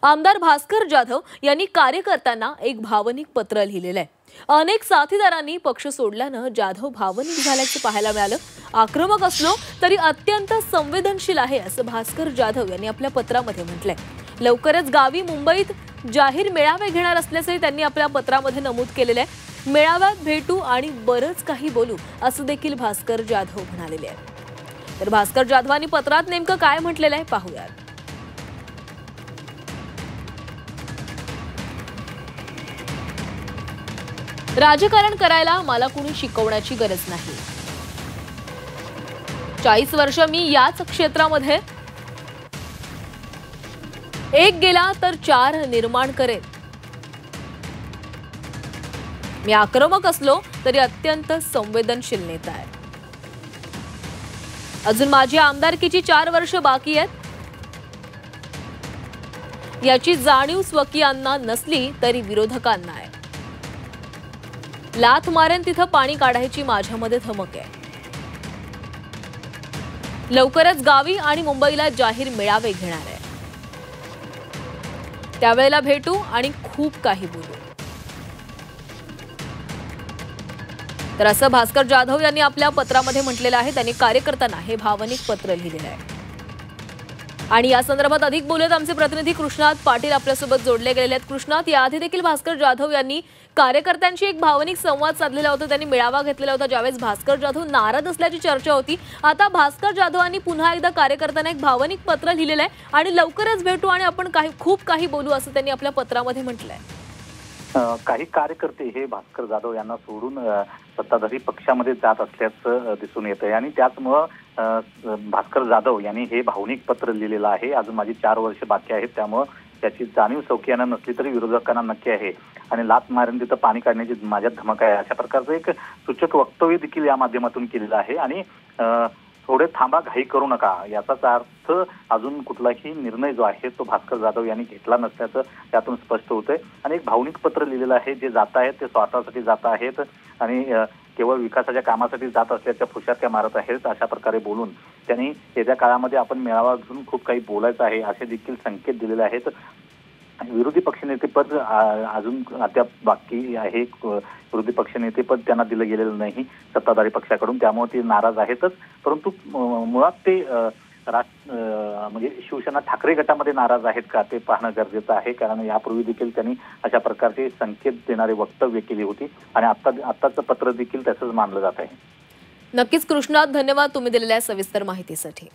आमदार भास्कर जाधव यांनी कार्यकर्त्यांना एक भावनिक पत्र लिहिलेलं आहे। अनेक साथीदारांनी पक्ष सोडल्यानं जाधव भावनिक झाल्याचं पाहायला मिळालं। आक्रमक असलो तरी अत्यंत संवेदनशील आहे असं भास्कर जाधव यांनी आपल्या पत्रामध्ये म्हटलंय। लवकरच गावी मुंबईत जाहीर मेळावे घेणार असल्याचे त्यांनी आपल्या पत्रामध्ये नमूद केलेलं आहे। मेळाव्यात भेटू आणि बरंच काही बोलू असं देखील भास्कर जाधव म्हणालेले आहे। तर भास्कर जाधवांनी पत्रात नेमकं काय म्हटलेलं आहे पाहूयात। राजकारण करायला मला कुणी शिकवण्याची गरज नाही। 40 वर्ष मी याच क्षेत्रामध्ये एक गेला तर 4 निर्माण करेन। मी आक्रमक असलो तरी अत्यंत संवेदनशील नेता आहे। अजून माझी आमदारकीची 4 वर्ष बाकी आहेत। याची जाणीव स्वकीयांना नसली तरी विरोधकांना आहे। लाथ मारेन तिथं पाणी काढायची माझ्यामध्ये धमक आहे। लवकरच गावी आणि मुंबईला जाहीर मेळावे घेणार आहे। त्यावेळेला भेटू आणि खूप काही बोलू। तर असं भास्कर जाधव यांनी आपल्या पत्रामध्ये म्हटलेलं आहे। त्यांनी कार्यकर्त्यांना हे भावनिक पत्र लिहिलेलं आहे। आणि या संदर्भात अधिक बोलत आमचे प्रतिनिधी कृष्णात पाटील आपल्यासोबत जोडले गेलेले आहेत। कृष्णात, याआधी देखील भास्कर जाधव यांनी कार्यकर्त्यांशी एक भावनिक संवाद साधलेला होता। त्यांनी मेळावा घेतलेला होता ज्यावेळेस भास्कर जाधव नाराज असल्याची चर्चा होती। आता भास्कर जाधवांनी पुन्हा एकदा कार्यकर्त्यांना एक भावनिक पत्र लिहिलेलं आहे आणि लवकरच भेटू आणि आपण खूप काही बोलू असं त्यांनी आपल्या पत्रामध्ये म्हटलंय। काही कार्यकर्ते हे भास्कर जाधव यांना सोडून सत्ताधारी पक्षामध्ये जात असल्याचं दिसून येत आहे आणि त्याचमुळे भास्कर जाधव यांनी हे भावनिक पत्र लिहिलेलं आहे। अजून माझी 4 वर्ष बाकी आहेत, त्यामुळे त्याची जाणीव सौख्यांना नसली तरी विरोधकांना नक्की आहे आणि लात मारून तिथं पाणी काढण्याची माझ्यात धमक आहे, अशा प्रकारचं एक सूचक वक्तव्य देखील या माध्यमातून केलेलं आहे। आणि थोडे थांबा, घाई करू नका, याचाच अर्थ अजून कुठलाही निर्णय जो आहे तो भास्कर जाधव यांनी घेतला नसल्याचं त्यातून स्पष्ट होतंय। आणि एक भावनिक पत्र लिहिलेलं आहे। जे जात आहेत ते स्वार्थासाठी जात आहेत आणि केवळ विकासाच्या कामासाठी जात असल्याच्या फुशारक्या मारत आहेत, अशा प्रकारे बोलून त्यांनी येत्या काळामध्ये आपण मेळावा घेऊन खूप काही बोलायचं आहे असे देखील संकेत दिलेले आहेत। विरोधी पक्षनेतेपद अजून अद्याप बाकी आहे। विरोधी पक्षनेतेपद त्यांना दिलं गेलेलं नाही सत्ताधारी पक्षाकडून, त्यामुळे ते नाराज आहेतच। परंतु मुळात ते म्हणजे शिवसेना ठाकरे गटामध्ये नाराज आहेत का ते पाहणं गरजेचं आहे, कारण यापूर्वी देखील त्यांनी अशा प्रकारचे संकेत देणारे वक्तव्य केली होती आणि आत्ताचं पत्र देखील तसंच मानलं जात आहे। नक्कीच कृष्णात, धन्यवाद तुम्ही दिलेल्या सविस्तर माहितीसाठी।